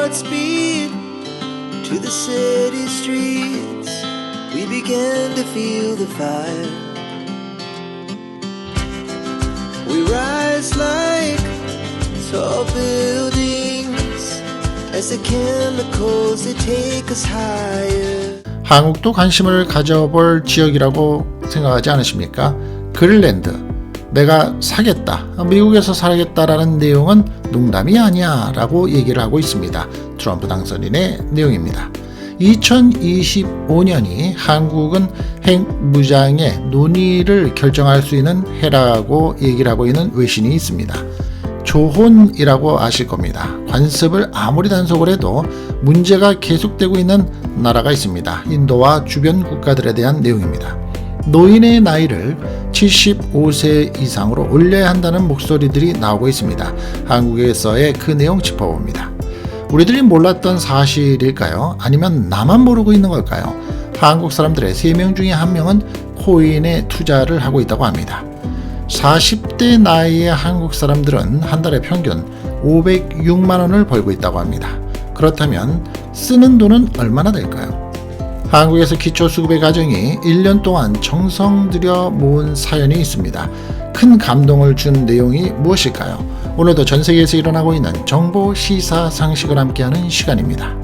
Godspeed to the city streets. We began to feel the fire. We rise like tall buildings as the chemicals they take us higher. 한국도 관심을 가져볼 지역이라고 생각하지 않으십니까? 그린랜드. 내가 사겠다. 미국에서 살겠다라는 내용은 농담이 아니야 라고 얘기를 하고 있습니다. 트럼프 당선인의 내용입니다. 2025년이 한국은 핵무장의 논의를 결정할 수 있는 해라고 얘기를 하고 있는 외신이 있습니다. 조혼이라고 아실 겁니다. 관습을 아무리 단속을 해도 문제가 계속되고 있는 나라가 있습니다. 인도와 주변 국가들에 대한 내용입니다. 노인의 나이를 75세 이상으로 올려야 한다는 목소리들이 나오고 있습니다. 한국에서의 그 내용 짚어봅니다. 우리들이 몰랐던 사실일까요? 아니면 나만 모르고 있는 걸까요? 한국 사람들의 3명 중에 1명은 코인에 투자를 하고 있다고 합니다. 40대 나이의 한국 사람들은 한 달에 평균 506만 원을 벌고 있다고 합니다. 그렇다면 쓰는 돈은 얼마나 될까요? 한국에서 기초수급의 가정이 1년 동안 정성 들여 모은 사연이 있습니다. 큰 감동을 준 내용이 무엇일까요? 오늘도 전 세계에서 일어나고 있는 정보, 시사, 상식을 함께하는 시간입니다.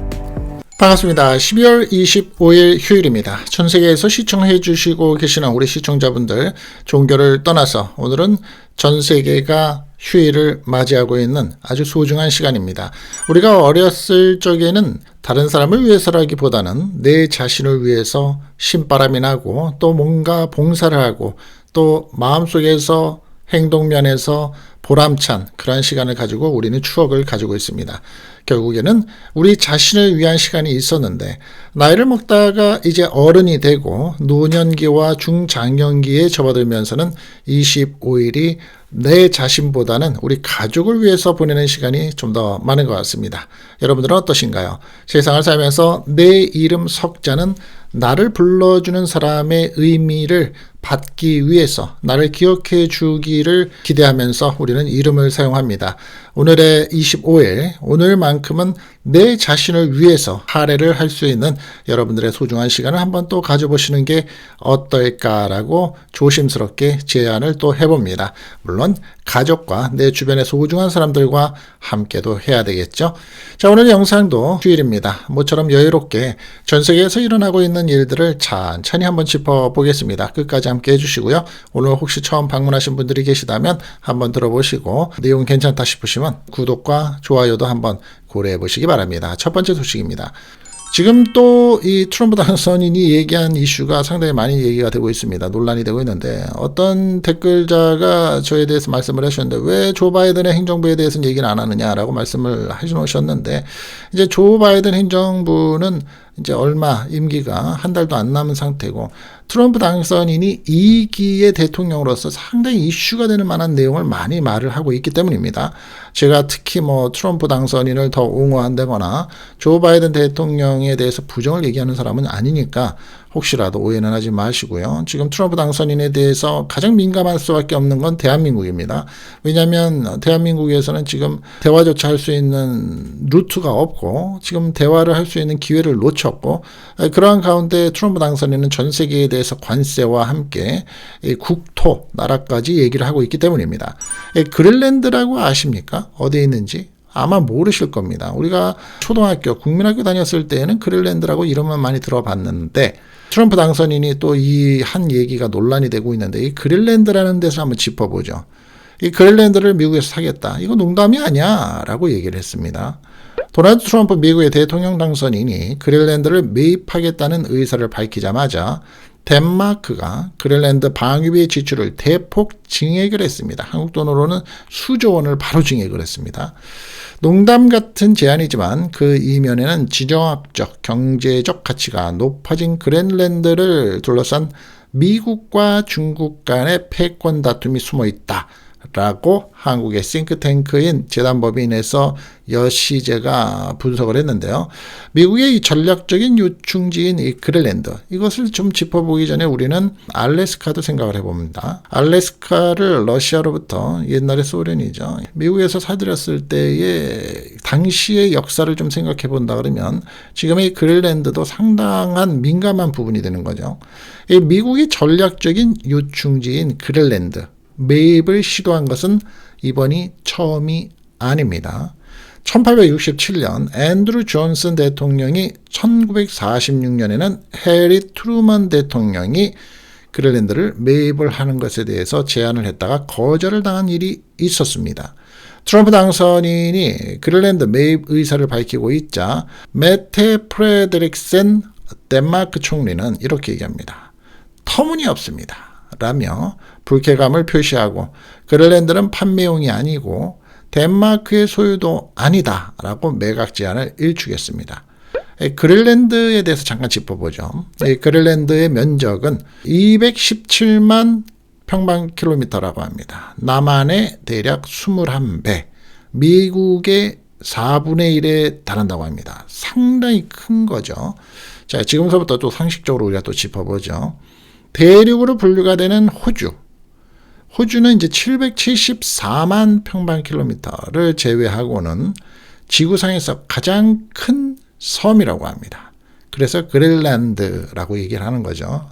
반갑습니다. 12월 25일 휴일입니다. 전 세계에서 시청해 주시고 계시는 우리 시청자분들, 종교를 떠나서 오늘은 전 세계가 휴일을 맞이하고 있는 아주 소중한 시간입니다. 우리가 어렸을 적에는 다른 사람을 위해서라기보다는 내 자신을 위해서 신바람이 나고 또 뭔가 봉사를 하고 또 마음속에서 행동면에서 보람찬 그런 시간을 가지고 우리는 추억을 가지고 있습니다. 결국에는 우리 자신을 위한 시간이 있었는데 나이를 먹다가 이제 어른이 되고 노년기와 중장년기에 접어들면서는 25일이 내 자신보다는 우리 가족을 위해서 보내는 시간이 좀 더 많은 것 같습니다. 여러분들은 어떠신가요? 세상을 살면서 내 이름 석자는 나를 불러주는 사람의 의미를 받기 위해서 나를 기억해 주기를 기대하면서 우리는 이름을 사용합니다. 오늘의 25일, 오늘만큼은 내 자신을 위해서 할애를 할 수 있는 여러분들의 소중한 시간을 한번 또 가져보시는 게 어떨까라고 조심스럽게 제안을 또 해봅니다. 물론 가족과 내 주변의 소중한 사람들과 함께도 해야 되겠죠. 자, 오늘 영상도 휴일입니다. 모처럼 여유롭게 전 세계에서 일어나고 있는 일들을 천천히 한번 짚어보겠습니다. 끝까지 함께 해주시고요. 오늘 혹시 처음 방문하신 분들이 계시다면 한번 들어보시고 내용 괜찮다 싶으시면 구독과 좋아요도 한번 고려해 보시기 바랍니다. 첫 번째 소식입니다. 지금 또 이 트럼프 당선인이 얘기한 이슈가 상당히 많이 얘기가 되고 있습니다. 논란이 되고 있는데 어떤 댓글자가 저에 대해서 말씀을 하셨는데 왜 조 바이든의 행정부에 대해서는 얘기를 안 하느냐라고 말씀을 하셔놓으셨는데 이제 조 바이든 행정부는 이제 얼마 임기가 한 달도 안 남은 상태고 트럼프 당선인이 2기의 대통령으로서 상당히 이슈가 되는 만한 내용을 많이 말을 하고 있기 때문입니다. 제가 특히 트럼프 당선인을 더 옹호한다거나 조 바이든 대통령에 대해서 부정을 얘기하는 사람은 아니니까 혹시라도 오해는 하지 마시고요. 지금 트럼프 당선인에 대해서 가장 민감할 수밖에 없는 건 대한민국입니다. 왜냐하면 대한민국에서는 지금 대화조차 할 수 있는 루트가 없고 지금 대화를 할 수 있는 기회를 놓쳤고 그러한 가운데 트럼프 당선인은 전 세계에 대해서 관세와 함께 국토, 나라까지 얘기를 하고 있기 때문입니다. 그린랜드라고 아십니까? 어디에 있는지? 아마 모르실 겁니다. 우리가 초등학교, 국민학교 다녔을 때에는 그린랜드라고 이름만 많이 들어봤는데 트럼프 당선인이 또 이 한 얘기가 논란이 되고 있는데 이 그린랜드라는 데서 한번 짚어보죠. 이 그린랜드를 미국에서 사겠다. 이거 농담이 아니야 라고 얘기를 했습니다. 도널드 트럼프 미국의 대통령 당선인이 그린랜드를 매입하겠다는 의사를 밝히자마자 덴마크가 그린랜드 방위비 지출을 대폭 증액을 했습니다. 한국 돈으로는 수조 원을 바로 증액을 했습니다. 농담 같은 제안이지만 그 이면에는 지정학적, 경제적 가치가 높아진 그린랜드를 둘러싼 미국과 중국 간의 패권 다툼이 숨어 있다. 라고 한국의 싱크탱크인 재단법인에서 여시제가 분석을 했는데요. 미국의 이 전략적인 요충지인 이 그린랜드, 이것을 좀 짚어보기 전에 우리는 알래스카도 생각을 해봅니다. 알래스카를 러시아로부터 옛날에 소련이죠. 미국에서 사들였을 때에 당시의 역사를 좀 생각해 본다 그러면 지금의 그린란드도 상당한 민감한 부분이 되는 거죠. 이 미국이 전략적인 요충지인 그린란드 매입을 시도한 것은 이번이 처음이 아닙니다. 1867년 앤드루 존슨 대통령이 1946년에는 해리 트루먼 대통령이 그린란드를 매입을 하는 것에 대해서 제안을 했다가 거절을 당한 일이 있었습니다. 트럼프 당선인이 그린란드 매입 의사를 밝히고 있자 메테 프레데릭센 덴마크 총리는 이렇게 얘기합니다. 터무니없습니다. 라며 불쾌감을 표시하고 그린란드는 판매용이 아니고 덴마크의 소유도 아니다 라고 매각 제안을 일축했습니다. 그린란드에 대해서 잠깐 짚어보죠. 그린란드의 면적은 217만 평방킬로미터라고 합니다. 남한의 대략 21배, 미국의 4분의 1에 달한다고 합니다. 상당히 큰 거죠. 자, 지금서부터 또 상식적으로 우리가 또 짚어보죠. 대륙으로 분류가 되는 호주. 호주는 이제 774만 평방킬로미터를 제외하고는 지구상에서 가장 큰 섬이라고 합니다. 그래서 그린란드라고 얘기를 하는 거죠.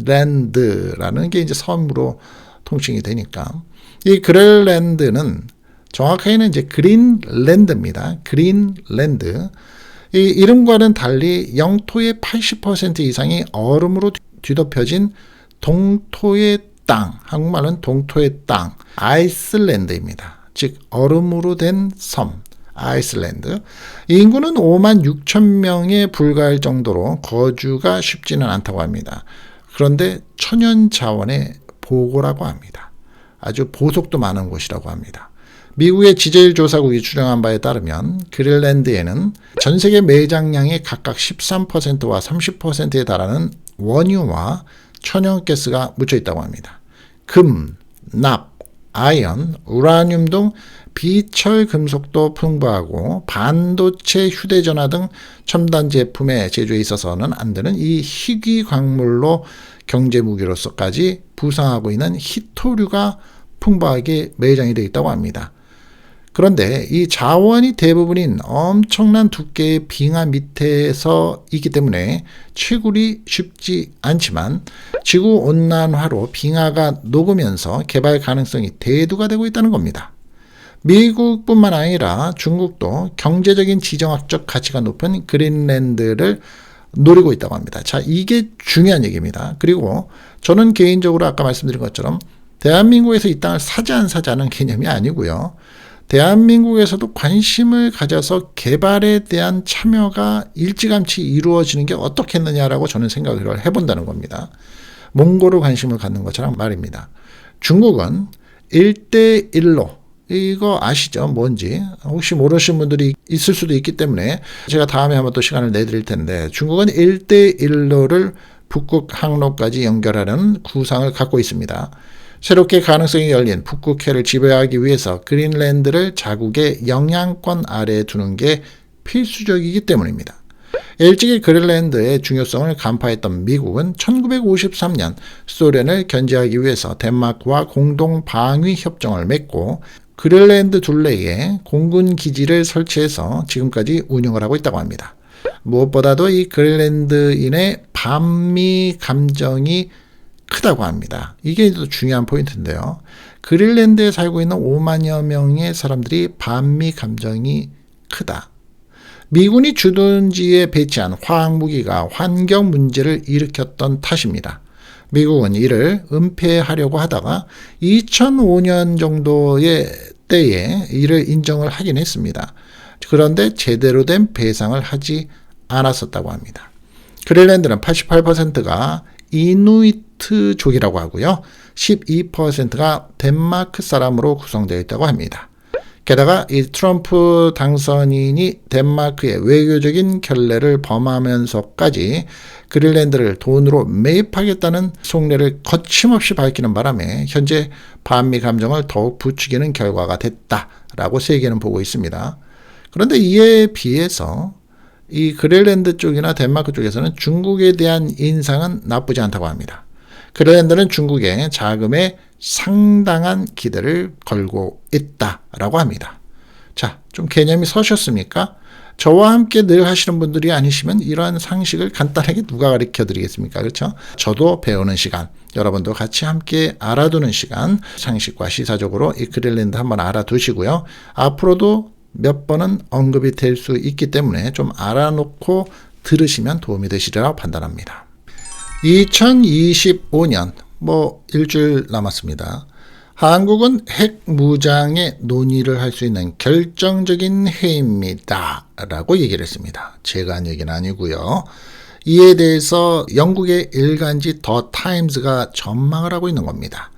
랜드라는 게 이제 섬으로 통칭이 되니까. 이 그린란드는 정확하게는 이제 그린랜드입니다. 그린랜드. 이 이름과는 달리 영토의 80% 이상이 얼음으로 뒤덮여진 동토의 땅, 한국말은 동토의 땅, 아이슬란드입니다. 즉 얼음으로 된 섬, 아이슬란드. 인구는 5만 6천 명에 불과할 정도로 거주가 쉽지는 않다고 합니다. 그런데 천연 자원의 보고라고 합니다. 아주 보석도 많은 곳이라고 합니다. 미국의 지질 조사국이 추정한 바에 따르면 그린란드에는 전 세계 매장량의 각각 13%와 30%에 달하는 원유와 천연가스가 묻혀 있다고 합니다. 금, 납, 아연, 우라늄 등 비철 금속도 풍부하고 반도체, 휴대전화 등 첨단 제품의 제조에 있어서는 안 되는 이 희귀 광물로 경제 무기로서까지 부상하고 있는 희토류가 풍부하게 매장이 되어 있다고 합니다. 그런데 이 자원이 대부분인 엄청난 두께의 빙하 밑에서 있기 때문에 채굴이 쉽지 않지만 지구온난화로 빙하가 녹으면서 개발 가능성이 대두가 되고 있다는 겁니다. 미국뿐만 아니라 중국도 경제적인 지정학적 가치가 높은 그린란드를 노리고 있다고 합니다. 자, 이게 중요한 얘기입니다. 그리고 저는 개인적으로 아까 말씀드린 것처럼 대한민국에서 이 땅을 사지 안 사자는 개념이 아니고요. 대한민국에서도 관심을 가져서 개발에 대한 참여가 일찌감치 이루어지는 게 어떻겠느냐라고 저는 생각을 해본다는 겁니다. 몽골을 관심을 갖는 것처럼 말입니다. 중국은 1대1로 이거 아시죠? 뭔지 혹시 모르시는 분들이 있을 수도 있기 때문에 제가 다음에 한번 또 시간을 내드릴 텐데 중국은 1대1로를 북극 항로까지 연결하는 구상을 갖고 있습니다. 새롭게 가능성이 열린 북극해를 지배하기 위해서 그린란드를 자국의 영향권 아래에 두는 게 필수적이기 때문입니다. 일찍이 그린란드의 중요성을 간파했던 미국은 1953년 소련을 견제하기 위해서 덴마크와 공동 방위 협정을 맺고 그린란드 둘레에 공군 기지를 설치해서 지금까지 운영을 하고 있다고 합니다. 무엇보다도 이 그린란드인의 반미 감정이 크다고 합니다. 이게 또 중요한 포인트인데요. 그린란드에 살고 있는 5만여 명의 사람들이 반미 감정이 크다. 미군이 주둔지에 배치한 화학무기가 환경 문제를 일으켰던 탓입니다. 미국은 이를 은폐하려고 하다가 2005년 정도의 때에 이를 인정을 하긴 했습니다. 그런데 제대로 된 배상을 하지 않았었다고 합니다. 그린란드는 88%가 이누이트족이라고 하고요. 12%가 덴마크 사람으로 구성되어 있다고 합니다. 게다가 이 트럼프 당선인이 덴마크의 외교적인 결례를 범하면서까지 그린란드를 돈으로 매입하겠다는 속내를 거침없이 밝히는 바람에 현재 반미 감정을 더욱 부추기는 결과가 됐다라고 세계는 보고 있습니다. 그런데 이에 비해서 이 그린란드 쪽이나 덴마크 쪽에서는 중국에 대한 인상은 나쁘지 않다고 합니다. 그린란드는 중국의 자금에 상당한 기대를 걸고 있다라고 합니다. 자, 좀 개념이 서셨습니까? 저와 함께 늘 하시는 분들이 아니시면 이러한 상식을 간단하게 누가 가르쳐 드리겠습니까? 그렇죠? 저도 배우는 시간, 여러분도 같이 함께 알아두는 시간, 상식과 시사적으로 이 그린란드 한번 알아두시고요. 앞으로도 몇 번은 언급이 될 수 있기 때문에 좀 알아놓고 들으시면 도움이 되시리라고 판단합니다. 2025년 일주일 남았습니다. 한국은 핵 무장의 논의를 할 수 있는 결정적인 해입니다 라고 얘기를 했습니다. 제가 한 얘기는 아니고요. 이에 대해서 영국의 일간지 더 타임즈가 전망을 하고 있는 겁니다.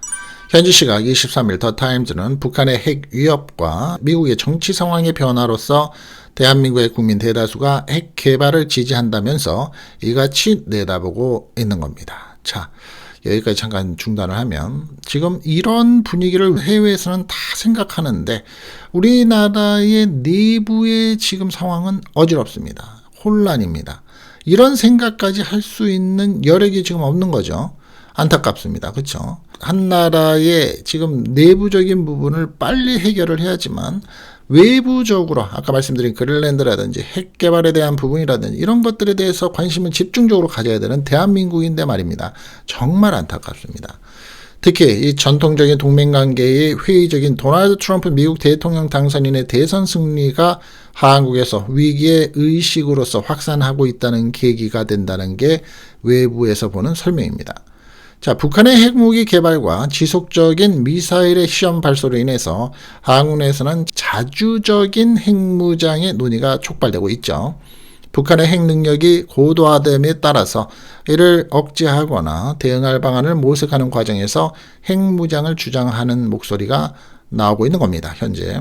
현지 시각 23일 더 타임즈는 북한의 핵 위협과 미국의 정치 상황의 변화로서 대한민국의 국민 대다수가 핵 개발을 지지한다면서 이같이 내다보고 있는 겁니다. 자, 여기까지 잠깐 중단을 하면 지금 이런 분위기를 해외에서는 다 생각하는데 우리나라의 내부의 지금 상황은 어지럽습니다. 혼란입니다. 이런 생각까지 할 수 있는 여력이 지금 없는 거죠. 안타깝습니다. 그렇죠? 한 나라의 지금 내부적인 부분을 빨리 해결을 해야지만 외부적으로 아까 말씀드린 그린란드라든지 핵 개발에 대한 부분이라든지 이런 것들에 대해서 관심을 집중적으로 가져야 되는 대한민국인데 말입니다. 정말 안타깝습니다. 특히 이 전통적인 동맹관계의 회의적인 도널드 트럼프 미국 대통령 당선인의 대선 승리가 한국에서 위기의 의식으로서 확산하고 있다는 계기가 된다는 게 외부에서 보는 설명입니다. 자, 북한의 핵무기 개발과 지속적인 미사일의 시험 발사로 인해서 한국 내에서는 자주적인 핵무장의 논의가 촉발되고 있죠. 북한의 핵 능력이 고도화됨에 따라서 이를 억제하거나 대응할 방안을 모색하는 과정에서 핵무장을 주장하는 목소리가 나오고 있는 겁니다. 현재.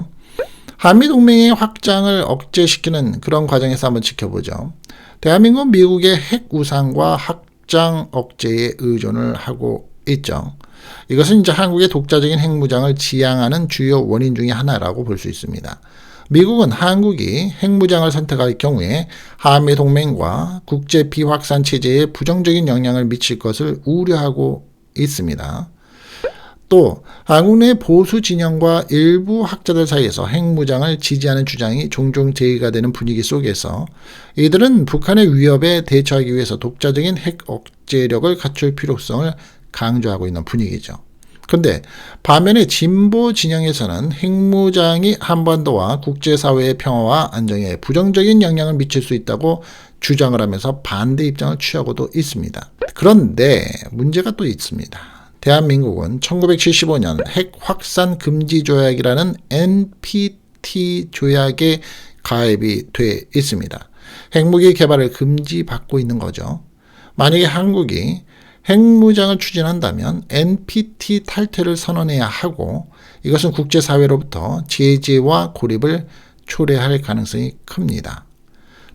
한미동맹의 확장을 억제시키는 그런 과정에서 한번 지켜보죠. 대한민국은 미국의 핵 우상과 확장 억제에 의존을 하고 있죠. 이것은 이제 한국의 독자적인 핵무장을 지향하는 주요 원인 중에 하나라고 볼 수 있습니다. 미국은 한국이 핵무장을 선택할 경우에 한미동맹과 국제 비확산 체제에 부정적인 영향을 미칠 것을 우려하고 있습니다. 또 한국 내 보수 진영과 일부 학자들 사이에서 핵무장을 지지하는 주장이 종종 제기가 되는 분위기 속에서 이들은 북한의 위협에 대처하기 위해서 독자적인 핵 억제력을 갖출 필요성을 강조하고 있는 분위기죠. 그런데 반면에 진보 진영에서는 핵무장이 한반도와 국제사회의 평화와 안정에 부정적인 영향을 미칠 수 있다고 주장을 하면서 반대 입장을 취하고도 있습니다. 그런데 문제가 또 있습니다. 대한민국은 1975년 핵 확산 금지 조약이라는 NPT 조약에 가입이 돼 있습니다. 핵무기 개발을 금지받고 있는 거죠. 만약에 한국이 핵무장을 추진한다면 NPT 탈퇴를 선언해야 하고 이것은 국제사회로부터 제재와 고립을 초래할 가능성이 큽니다.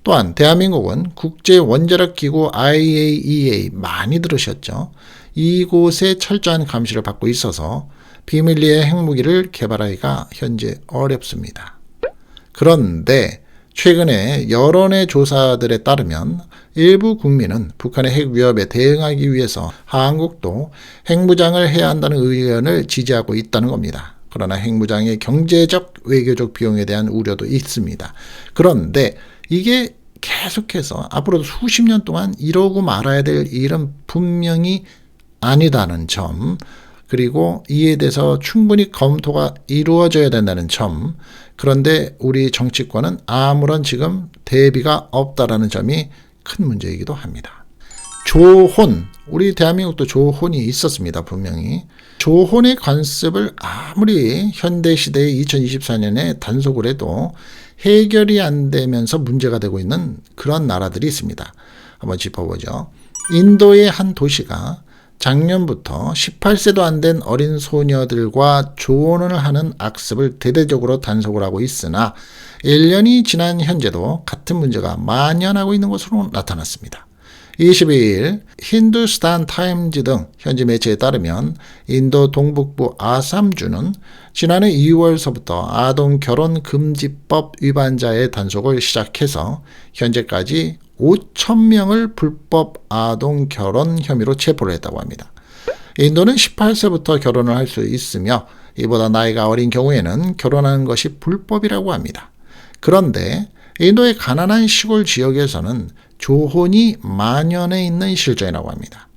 또한 대한민국은 국제원자력기구 IAEA 많이 들으셨죠? 이곳에 철저한 감시를 받고 있어서 비밀리에 핵무기를 개발하기가 현재 어렵습니다. 그런데 최근에 여론의 조사들에 따르면 일부 국민은 북한의 핵 위협에 대응하기 위해서 한국도 핵무장을 해야 한다는 의견을 지지하고 있다는 겁니다. 그러나 핵무장의 경제적, 외교적 비용에 대한 우려도 있습니다. 그런데 이게 계속해서 앞으로도 수십 년 동안 이러고 말아야 될 일은 분명히 아니다는 점, 그리고 이에 대해서 충분히 검토가 이루어져야 된다는 점, 그런데 우리 정치권은 아무런 지금 대비가 없다라는 점이 큰 문제이기도 합니다. 조혼, 우리 대한민국도 조혼이 있었습니다. 분명히. 조혼의 관습을 아무리 현대시대의 2024년에 단속을 해도 해결이 안 되면서 문제가 되고 있는 그런 나라들이 있습니다. 한번 짚어보죠. 인도의 한 도시가 작년부터 18세도 안 된 어린 소녀들과 조혼을 하는 악습을 대대적으로 단속을 하고 있으나 1년이 지난 현재도 같은 문제가 만연하고 있는 것으로 나타났습니다. 22일 힌두스탄 타임즈 등 현지 매체에 따르면 인도 동북부 아삼주는 지난해 2월서부터 아동 결혼 금지법 위반자의 단속을 시작해서 현재까지 5,000명을 불법 아동 결혼 혐의로 체포를 했다고 합니다. 인도는 18세부터 결혼을 할 수 있으며 이보다 나이가 어린 경우에는 결혼하는 것이 불법이라고 합니다. 그런데 인도의 가난한 시골 지역에서는 조혼이 만연해 있는 실정이라고 합니다.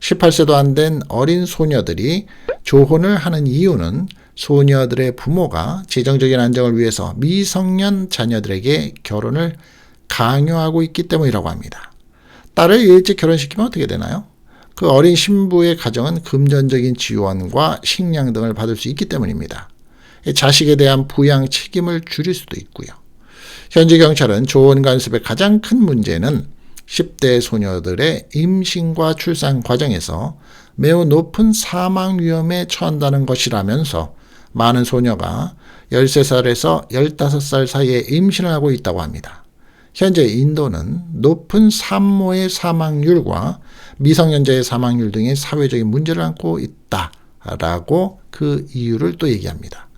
18세도 안 된 어린 소녀들이 조혼을 하는 이유는 소녀들의 부모가 재정적인 안정을 위해서 미성년 자녀들에게 결혼을 강요하고 있기 때문이라고 합니다. 딸을 일찍 결혼시키면 어떻게 되나요? 그 어린 신부의 가정은 금전적인 지원과 식량 등을 받을 수 있기 때문입니다. 자식에 대한 부양 책임을 줄일 수도 있고요. 현지 경찰은 조혼 간섭의 가장 큰 문제는 10대 소녀들의 임신과 출산 과정에서 매우 높은 사망 위험에 처한다는 것이라면서 많은 소녀가 13살에서 15살 사이에 임신을 하고 있다고 합니다. 현재 인도는 높은 산모의 사망률과 미성년자의 사망률 등의 사회적인 문제를 안고 있다라고 그 이유를 또 얘기합니다.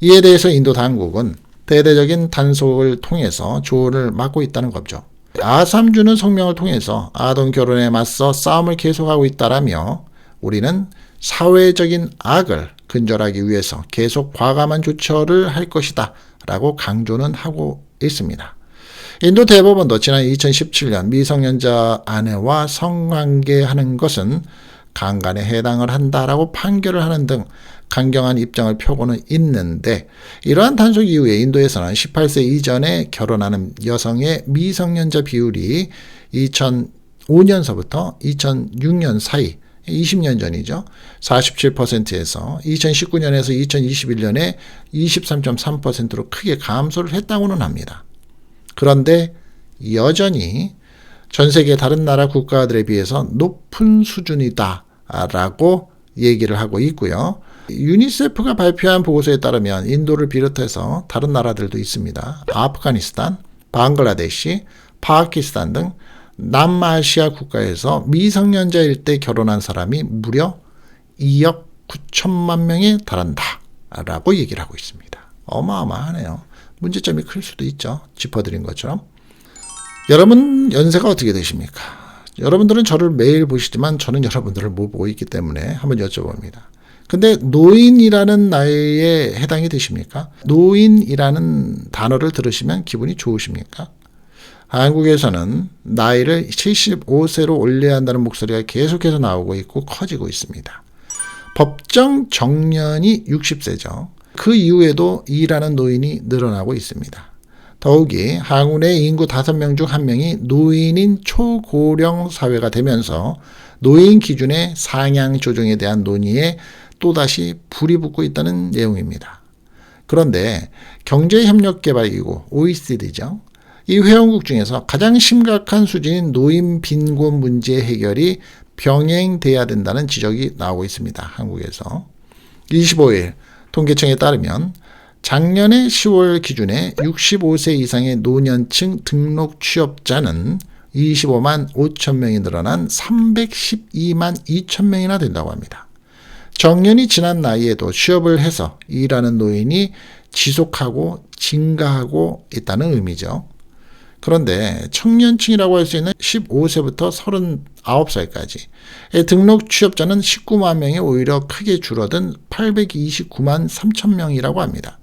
이에 대해서 인도 당국은 대대적인 단속을 통해서 조언을 막고 있다는 거죠. 아삼주는 성명을 통해서 아동 결혼에 맞서 싸움을 계속하고 있다라며 우리는 사회적인 악을 근절하기 위해서 계속 과감한 조처를 할 것이다 라고 강조는 하고 있습니다. 인도 대법원도 지난 2017년 미성년자 아내와 성관계하는 것은 강간에 해당을 한다라고 판결을 하는 등 강경한 입장을 펴고는 있는데, 이러한 단속 이후에 인도에서는 18세 이전에 결혼하는 여성의 미성년자 비율이 2005년서부터 2006년 사이 20년 전이죠. 47%에서 2019년에서 2021년에 23.3%로 크게 감소를 했다고는 합니다. 그런데 여전히 전 세계 다른 나라 국가들에 비해서 높은 수준이다라고 얘기를 하고 있고요. 유니세프가 발표한 보고서에 따르면 인도를 비롯해서 다른 나라들도 있습니다. 아프가니스탄, 방글라데시, 파키스탄 등 남아시아 국가에서 미성년자일 때 결혼한 사람이 무려 2억 9천만 명에 달한다 라고 얘기를 하고 있습니다. 어마어마하네요. 문제점이 클 수도 있죠. 짚어드린 것처럼. 여러분 연세가 어떻게 되십니까? 여러분들은 저를 매일 보시지만 저는 여러분들을 못 보고 있기 때문에 한번 여쭤봅니다. 근데 노인이라는 나이에 해당이 되십니까? 노인이라는 단어를 들으시면 기분이 좋으십니까? 한국에서는 나이를 75세로 올려야 한다는 목소리가 계속해서 나오고 있고 커지고 있습니다. 법정 정년이 60세죠. 그 이후에도 일하는 노인이 늘어나고 있습니다. 더욱이 한국 내 인구 5명 중 1명이 노인인 초고령 사회가 되면서 노인 기준의 상향 조정에 대한 논의에 또다시 불이 붙고 있다는 내용입니다. 그런데 경제협력개발기구 OECD죠. 이 회원국 중에서 가장 심각한 수준인 노인 빈곤 문제 해결이 병행돼야 된다는 지적이 나오고 있습니다. 한국에서. 25일 통계청에 따르면 작년에 10월 기준에 65세 이상의 노년층 등록 취업자는 25만 5천 명이 늘어난 312만 2천 명이나 된다고 합니다. 정년이 지난 나이에도 취업을 해서 일하는 노인이 지속하고 증가하고 있다는 의미죠. 그런데 청년층이라고 할 수 있는 15세부터 39살까지 등록 취업자는 19만 명이 오히려 크게 줄어든 829만 3천 명이라고 합니다.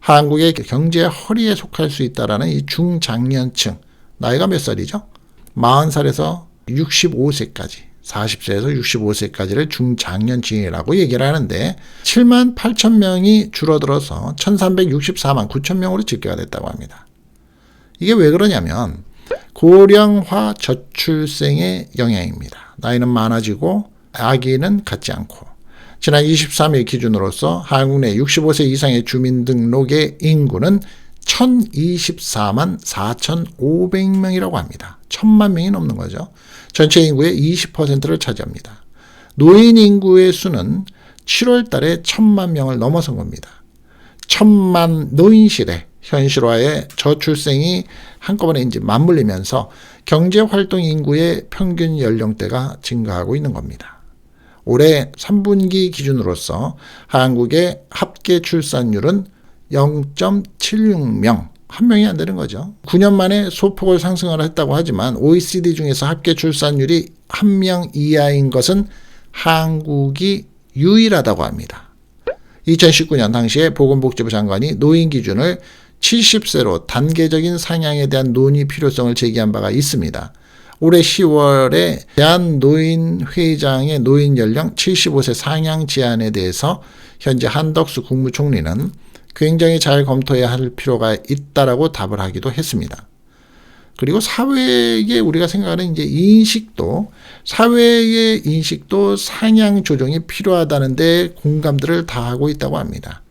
한국의 경제 허리에 속할 수 있다라는 이 중장년층, 나이가 몇 살이죠? 40살에서 65세까지, 40세에서 65세까지를 중장년층이라고 얘기를 하는데 7만 8천 명이 줄어들어서 1364만 9천 명으로 집계가 됐다고 합니다. 이게 왜 그러냐면 고령화 저출생의 영향입니다. 나이는 많아지고 아기는 갖지 않고, 지난 23일 기준으로서 한국 내 65세 이상의 주민등록의 인구는 1024만 4,500명이라고 합니다. 1000만 명이 넘는 거죠. 전체 인구의 20%를 차지합니다. 노인 인구의 수는 7월 달에 1000만 명을 넘어선 겁니다. 1000만 노인시대 현실화에 저출생이 한꺼번에 이제 맞물리면서 경제활동 인구의 평균 연령대가 증가하고 있는 겁니다. 올해 3분기 기준으로서 한국의 합계 출산율은 0.76명, 한 명이 안 되는 거죠. 9년 만에 소폭을 상승을 했다고 하지만 OECD 중에서 합계 출산율이 1명 이하인 것은 한국이 유일하다고 합니다. 2019년 당시에 보건복지부 장관이 노인 기준을 70세로 단계적인 상향에 대한 논의 필요성을 제기한 바가 있습니다. 올해 10월에 대한노인회의장의 노인 연령 75세 상향 제안에 대해서 현재 한덕수 국무총리는 굉장히 잘 검토해야 할 필요가 있다라고 답을 하기도 했습니다. 그리고 사회의 우리가 생각하는 이제 사회의 인식도 상향 조정이 필요하다는데 공감들을 다 하고 있다고 합니다.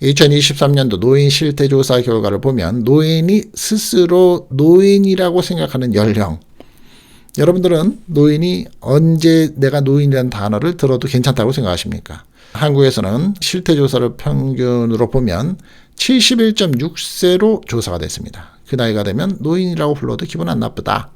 2023년도 노인 실태 조사 결과를 보면 노인이 스스로 노인이라고 생각하는 연령, 여러분들은 노인이 언제 내가 노인이라는 단어를 들어도 괜찮다고 생각하십니까? 한국에서는 실태조사를 평균으로 보면 71.6세로 조사가 됐습니다. 그 나이가 되면 노인이라고 불러도 기분 안 나쁘다.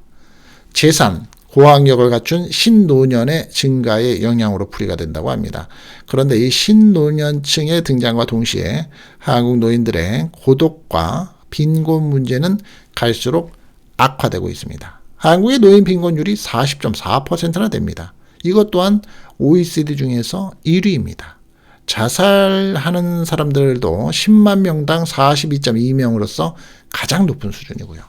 재산, 고학력을 갖춘 신노년의 증가의 영향으로 풀이가 된다고 합니다. 그런데 이 신노년층의 등장과 동시에 한국 노인들의 고독과 빈곤 문제는 갈수록 악화되고 있습니다. 한국의 노인 빈곤율이 40.4%나 됩니다. 이것 또한 OECD 중에서 1위입니다. 자살하는 사람들도 10만 명당 42.2명으로서 가장 높은 수준이고요.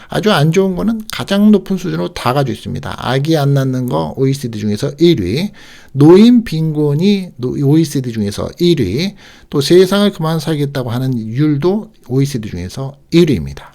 아주 안 좋은 거는 가장 높은 수준으로 다 가지고 있습니다. 아기 안 낳는 거 OECD 중에서 1위, 노인 빈곤이 OECD 중에서 1위, 또 세상을 그만 살겠다고 하는 율도 OECD 중에서 1위입니다.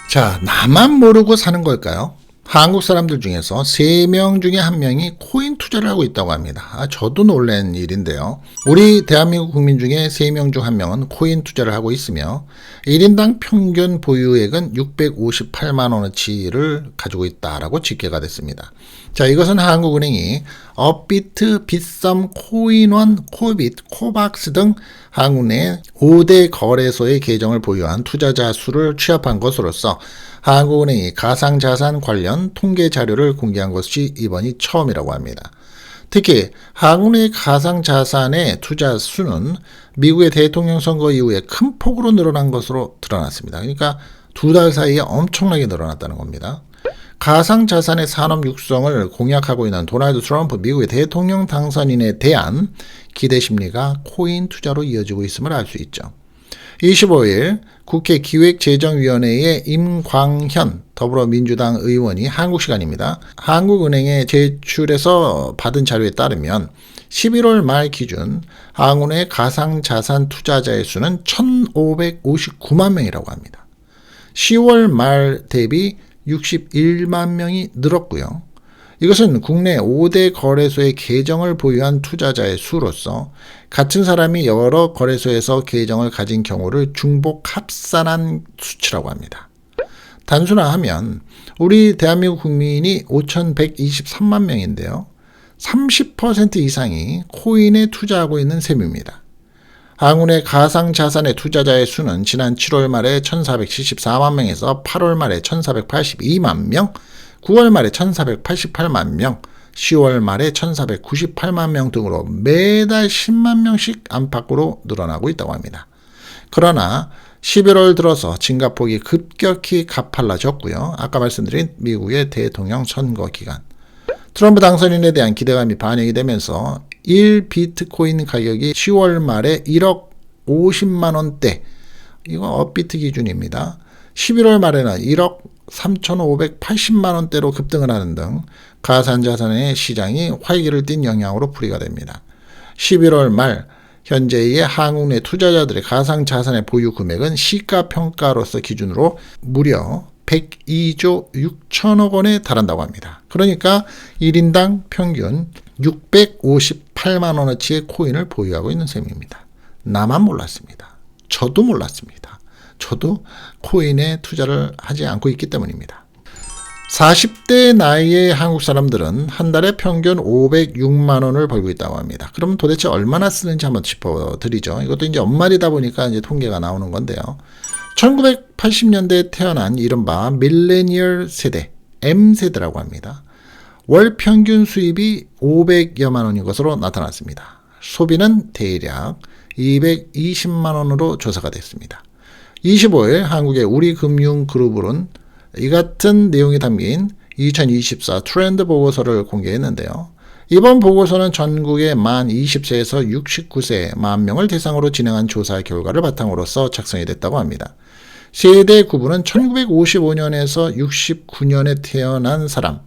자, 나만 모르고 사는 걸까요? 한국 사람들 중에서 3명 중에 1명이 코인 투자를 하고 있다고 합니다. 저도 놀란 일인데요. 우리 대한민국 국민 중에 3명 중 1명은 코인 투자를 하고 있으며 1인당 평균 보유액은 658만 원어치를 가지고 있다라고 집계가 됐습니다. 자, 이것은 한국은행이 업비트, 빗썸, 코인원, 코빗, 코박스 등 한국 내 5대 거래소의 계정을 보유한 투자자 수를 취합한 것으로서 한국은행이 가상자산 관련 통계 자료를 공개한 것이 이번이 처음이라고 합니다. 특히 한국의 가상자산의 투자 수는 미국의 대통령 선거 이후에 큰 폭으로 늘어난 것으로 드러났습니다. 그러니까 2달 사이에 엄청나게 늘어났다는 겁니다. 가상자산의 산업 육성을 공약하고 있는 도널드 트럼프 미국의 대통령 당선인에 대한 기대 심리가 코인 투자로 이어지고 있음을 알 수 있죠. 25일 국회 기획재정위원회의 임광현 더불어민주당 의원이 한국 시간입니다. 한국은행에 제출해서 받은 자료에 따르면 11월 말 기준 한국의 가상자산 투자자의 수는 1,559만 명이라고 합니다. 10월 말 대비 61만 명이 늘었고요. 이것은 국내 5대 거래소의 계정을 보유한 투자자의 수로서 같은 사람이 여러 거래소에서 계정을 가진 경우를 중복 합산한 수치라고 합니다. 단순화하면 우리 대한민국 국민이 5,123만 명인데요. 30% 이상이 코인에 투자하고 있는 셈입니다. 한국의 가상자산의 투자자의 수는 지난 7월 말에 1,474만 명에서 8월 말에 1,482만 명, 9월 말에 1,488만 명, 10월 말에 1,498만 명 등으로 매달 10만 명씩 안팎으로 늘어나고 있다고 합니다. 그러나 11월 들어서 증가폭이 급격히 가팔라졌고요. 아까 말씀드린 미국의 대통령 선거 기간. 트럼프 당선인에 대한 기대감이 반영이 되면서 1비트코인 가격이 10월 말에 1억 50만 원대, 이거 업비트 기준입니다. 11월 말에는 1억 3,580만 원대로 급등을 하는 등 가상자산의 시장이 활기를 띈 영향으로 풀이가 됩니다. 11월 말 현재의 한국 내 투자자들의 가상자산의 보유 금액은 시가평가로서 기준으로 무려 102조 6천억 원에 달한다고 합니다. 그러니까 1인당 평균 658만 원어치의 코인을 보유하고 있는 셈입니다. 나만 몰랐습니다. 저도 몰랐습니다. 저도 코인에 투자를 하지 않고 있기 때문입니다. 40대 나이의 한국 사람들은 한 달에 평균 506만 원을 벌고 있다고 합니다. 그럼 도대체 얼마나 쓰는지 한번 짚어드리죠. 이것도 이제 연말이다 보니까 이제 통계가 나오는 건데요. 1980년대에 태어난 이른바 밀레니얼 세대, M세대라고 합니다. 월 평균 수입이 500여만 원인 것으로 나타났습니다. 소비는 대략 220만 원으로 조사가 됐습니다. 25일 한국의 우리금융그룹은 이 같은 내용이 담긴 2024 트렌드 보고서를 공개했는데요. 이번 보고서는 전국의 만 20세에서 69세 10,000명을 대상으로 진행한 조사 결과를 바탕으로서 작성이 됐다고 합니다. 세대 구분은 1955년에서 69년에 태어난 사람,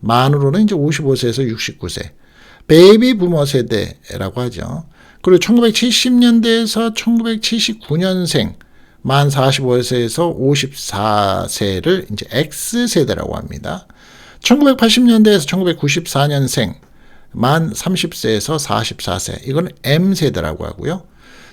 만으로는 이제 55세에서 69세, 베이비 부머 세대라고 하죠. 그리고 1970년대에서 1979년생, 만 45세에서 54세를 이제 X세대라고 합니다. 1980년대에서 1994년생, 만 30세에서 44세, 이건 M세대라고 하고요.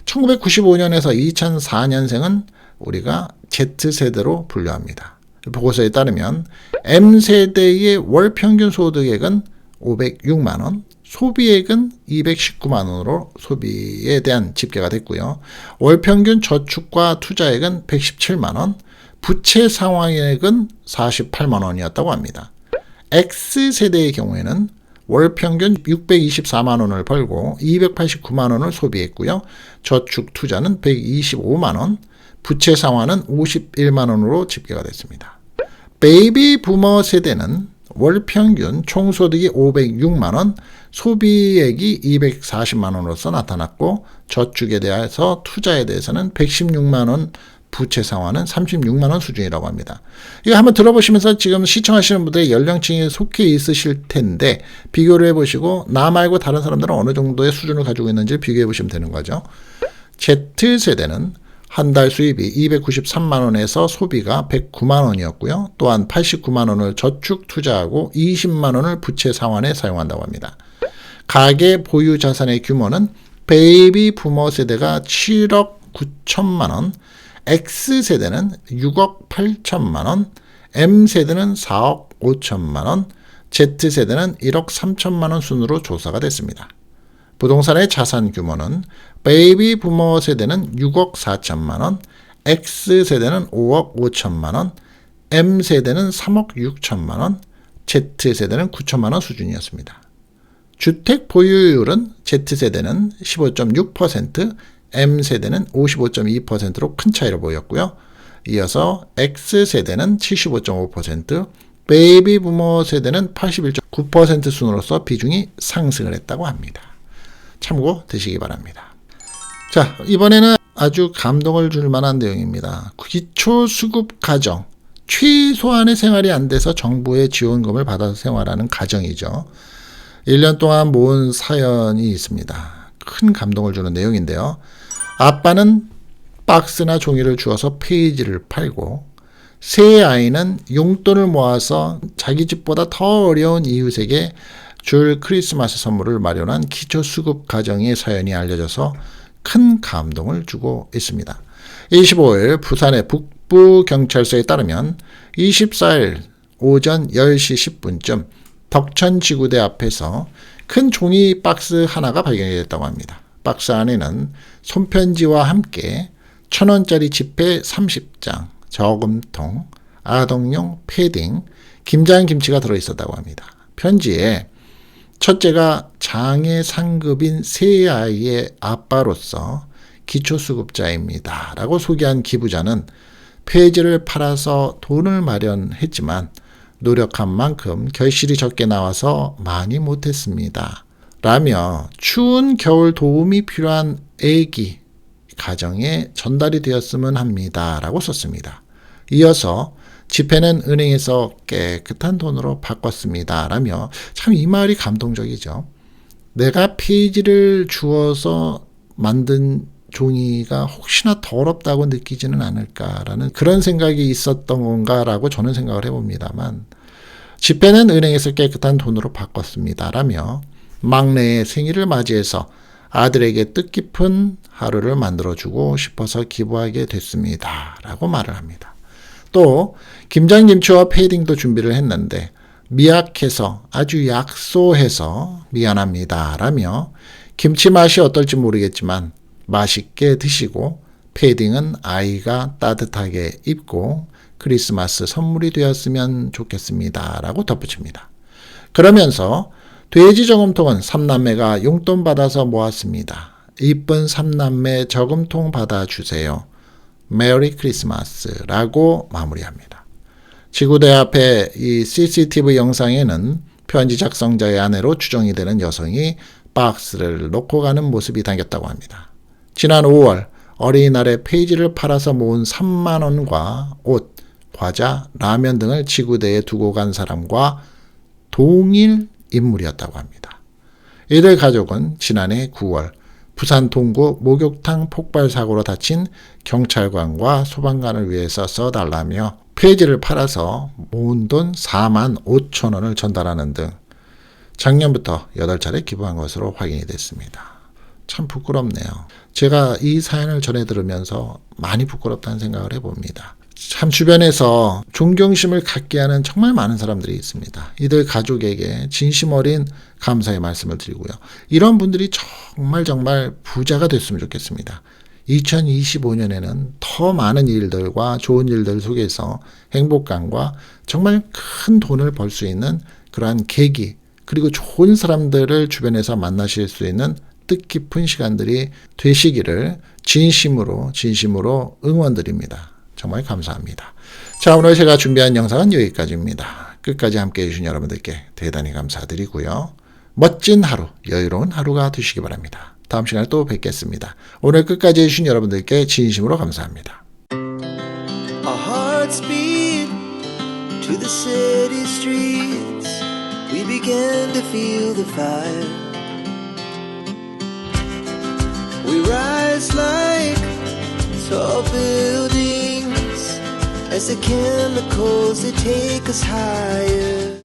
1995년에서 2004년생은 우리가 Z세대로 분류합니다. 보고서에 따르면 M세대의 월 평균 소득액은 506만원, 소비액은 219만원으로 소비에 대한 집계가 됐고요. 월 평균 저축과 투자액은 117만원, 부채 상환액은 48만원이었다고 합니다. X세대의 경우에는 월 평균 624만원을 벌고 289만원을 소비했고요. 저축 투자는 125만원, 부채 상환은 51만원으로 집계가 됐습니다. 베이비 부머 세대는 월 평균 총소득이 506만원, 소비액이 240만원으로서 나타났고 저축에 대해서 투자에 대해서는 116만원, 부채 상환은 36만원 수준이라고 합니다. 이거 한번 들어보시면서 지금 시청하시는 분들의 연령층에 속해 있으실 텐데 비교를 해보시고 나 말고 다른 사람들은 어느 정도의 수준을 가지고 있는지 비교해 보시면 되는 거죠. Z세대는 한 달 수입이 293만원에서 소비가 109만원이었고요. 또한 89만원을 저축 투자하고 20만원을 부채 상환에 사용한다고 합니다. 가계 보유 자산의 규모는 베이비 부머 세대가 7억 9천만원, X세대는 6억 8천만원, M세대는 4억 5천만원, Z세대는 1억 3천만원 순으로 조사가 됐습니다. 부동산의 자산 규모는 베이비 부머 세대는 6억 4천만원, X세대는 5억 5천만원, M세대는 3억 6천만원, Z세대는 9천만원 수준이었습니다. 주택 보유율은 Z세대는 15.6%, M세대는 55.2%로 큰 차이를 보였고요. 이어서 X세대는 75.5%, 베이비 부머 세대는 81.9% 순으로서 비중이 상승을 했다고 합니다. 참고 되시기 바랍니다. 자, 이번에는 아주 감동을 줄 만한 내용입니다. 기초수급 가정, 최소한의 생활이 안 돼서 정부의 지원금을 받아서 생활하는 가정이죠. 1년 동안 모은 사연이 있습니다. 큰 감동을 주는 내용인데요. 아빠는 박스나 종이를 주어서 페이지를 팔고 새 아이는 용돈을 모아서 자기 집보다 더 어려운 이웃에게 줄 크리스마스 선물을 마련한 기초수급 가정의 사연이 알려져서 큰 감동을 주고 있습니다. 25일 부산의 북부경찰서에 따르면 24일 오전 10시 10분쯤 덕천지구대 앞에서 큰 종이 박스 하나가 발견이 됐다고 합니다. 박스 안에는 손편지와 함께 1,000원짜리 지폐 30장, 저금통, 아동용 패딩, 김장김치가 들어있었다고 합니다. 편지에 첫째가 장애 상급인 세 아이의 아빠로서 기초수급자입니다. 라고 소개한 기부자는 폐지를 팔아서 돈을 마련했지만 노력한 만큼 결실이 적게 나와서 많이 못했습니다. 라며 추운 겨울 도움이 필요한 애기 가정에 전달이 되었으면 합니다. 라고 썼습니다. 이어서 지폐는 은행에서 깨끗한 돈으로 바꿨습니다. 라며 참 이 말이 감동적이죠. 내가 페이지를 주어서 만든 종이가 혹시나 더럽다고 느끼지는 않을까라는 그런 생각이 있었던 건가라고 저는 생각을 해봅니다만 지폐는 은행에서 깨끗한 돈으로 바꿨습니다. 라며 막내의 생일을 맞이해서 아들에게 뜻깊은 하루를 만들어주고 싶어서 기부하게 됐습니다. 라고 말을 합니다. 또 김장김치와 패딩도 준비를 했는데 미약해서 아주 약소해서 미안합니다. 라며 김치 맛이 어떨지 모르겠지만 맛있게 드시고 패딩은 아이가 따뜻하게 입고 크리스마스 선물이 되었으면 좋겠습니다. 라고 덧붙입니다. 그러면서 돼지 저금통은 3남매가 용돈 받아서 모았습니다. 이쁜 3남매 저금통 받아주세요. 메리 크리스마스라고 마무리합니다. 지구대 앞에 이 CCTV 영상에는 편지 작성자의 아내로 추정이 되는 여성이 박스를 놓고 가는 모습이 담겼다고 합니다. 지난 5월 어린이날에 페이지를 팔아서 모은 3만 원과 옷, 과자, 라면 등을 지구대에 두고 간 사람과 동일 인물이었다고 합니다. 이들 가족은 지난해 9월 부산 동구 목욕탕 폭발 사고로 다친 경찰관과 소방관을 위해서 써달라며 페이지를 팔아서 모은 돈 4만 5천 원을 전달하는 등 작년부터 8차례 기부한 것으로 확인이 됐습니다. 참 부끄럽네요. 제가 이 사연을 전해 들으면서 많이 부끄럽다는 생각을 해봅니다. 참 주변에서 존경심을 갖게 하는 정말 많은 사람들이 있습니다. 이들 가족에게 진심 어린 감사의 말씀을 드리고요. 이런 분들이 정말 부자가 됐으면 좋겠습니다. 2025년에는 더 많은 일들과 좋은 일들 속에서 행복감과 정말 큰 돈을 벌 수 있는 그러한 계기, 그리고 좋은 사람들을 주변에서 만나실 수 있는 뜻깊은 시간들이 되시기를 진심으로 응원드립니다. 정말 감사합니다. 자, 오늘 제가 준비한 영상은 여기까지입니다. 끝까지 함께 해주신 여러분들께 대단히 감사드리고요. 멋진 하루, 여유로운 하루가 되시기 바랍니다. 다음 시간에 또 뵙겠습니다. 오늘 끝까지 해주신 여러분들께 진심으로 감사합니다. Our hearts beat to the city streets. We began to feel the fire. We rise like tall buildings as the chemicals they take us higher.